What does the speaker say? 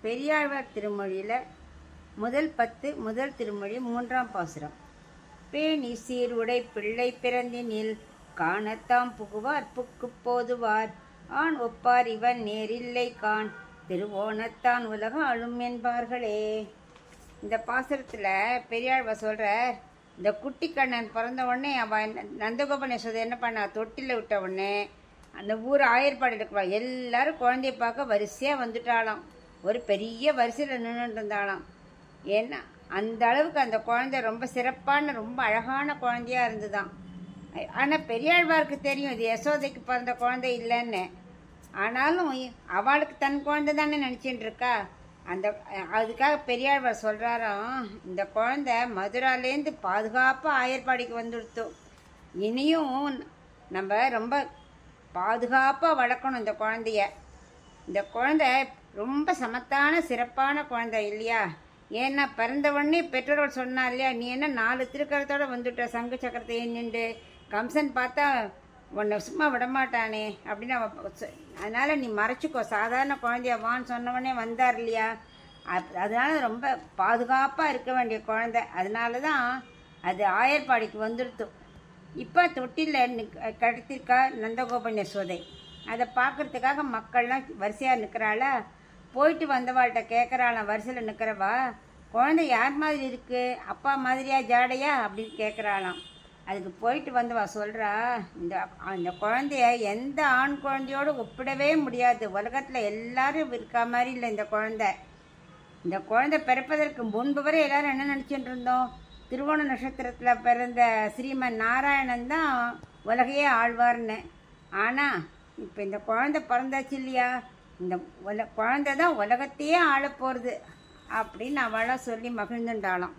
பெரியாழ்வார் திருமொழியில் முதல் 10 முதல் திருமொழி 3ஆம் பாசுரம். பேணி சீர் உடை பிள்ளை பிறந்தினில் காணத்தாம் புகுவார் புக்குப் போதுவார் ஆண் ஒப்பார் இவன் நேரில்லை கான் திருவோணத்தான் உலக ஆளும் என்பார்களே. இந்த பாசுரத்தில் பெரியாழ்வார் சொல்கிறார், இந்த குட்டி கண்ணன் பிறந்த உடனே அவன் நந்தகோபன் யசோதை என்ன பண்ணா, தொட்டில் விட்ட உடனே அந்த ஊர் ஆயர்பாடு இருக்கிற எல்லாரும் குழந்தைய பார்க்க வரிசையாக வந்துட்டாலாம். ஒரு பெரிய வரிசையில் நின்றுட்டு இருந்தாலாம். ஏன்னா அந்த அளவுக்கு அந்த குழந்தை ரொம்ப சிறப்பான ரொம்ப அழகான குழந்தையாக இருந்துதான். ஆனால் பெரியாழ்வாருக்கு தெரியும் இது யசோதைக்கு பிறந்த குழந்தை இல்லைன்னு. ஆனாலும் அவளுக்கு தன் குழந்தை தானே நினச்சிட்டு இருக்கா. அதுக்காக பெரியாழ்வார் சொல்கிறாராம், இந்த குழந்தை மதுராலேருந்து பாதுகாப்பாக ஆயர்பாடிக்கு வந்துடுத்தோம். இனியும் நம்ம ரொம்ப பாதுகாப்பாக வளர்க்கணும் இந்த குழந்தைய. இந்த குழந்தை ரொம்ப சமத்தான சிறப்பான குழந்தை இல்லையா. ஏன்னா பிறந்த உடனே பெற்றோர்கள் சொன்னா இல்லையா, நீ என்ன 4 திருக்கரத்தோடு வந்துட்ட சங்கு சக்கரத்தை நின்று, கம்சன் பார்த்தா உன்னை சும்மா விடமாட்டானே அப்படின்னு அதனால் நீ மறைச்சிக்கோ, சாதாரண குழந்தைய வான்னு சொன்னவொடனே வந்தார் இல்லையா. அதனால ரொம்ப பாதுகாப்பாக இருக்க வேண்டிய குழந்தை. அதனால தான் அது ஆயர்பாடிக்கு வந்துடுத்து. இப்போ தொட்டில் கடத்திருக்கா நந்தகோபன் யசோதை. அதை பார்க்குறதுக்காக மக்கள்லாம் வரிசையாக நிற்கிறாளா. போயிட்டு வந்தவாள்கிட்ட கேட்குறாளாம், வரிசையில் நிற்கிறவா, குழந்தை யார் மாதிரி இருக்குது, அப்பா மாதிரியா ஜாடையா அப்படின்னு கேட்குறாளாம். அதுக்கு போயிட்டு வந்தவா சொல்கிறா, அந்த குழந்தைய எந்த ஆண் குழந்தையோடு ஒப்பிடவே முடியாது. உலகத்தில் எல்லாரும் இருக்கா மாதிரி இல்லை இந்த குழந்தை. இந்த குழந்தை பிறப்பதற்கு முன்பு வரை எல்லாரும் என்ன நினச்சிட்டு இருந்தோம், திருவோண நட்சத்திரத்தில் பிறந்த ஸ்ரீமன் நாராயணன் தான் உலகையே ஆழ்வார்னு. ஆனால் இப்போ இந்த குழந்தை பிறந்தாச்சு இல்லையா, இந்த குழந்தை தான் உலகத்தையே ஆள போகிறது அப்படின்னு அவளாக சொல்லி மகிழ்ந்துட்டாளாம்.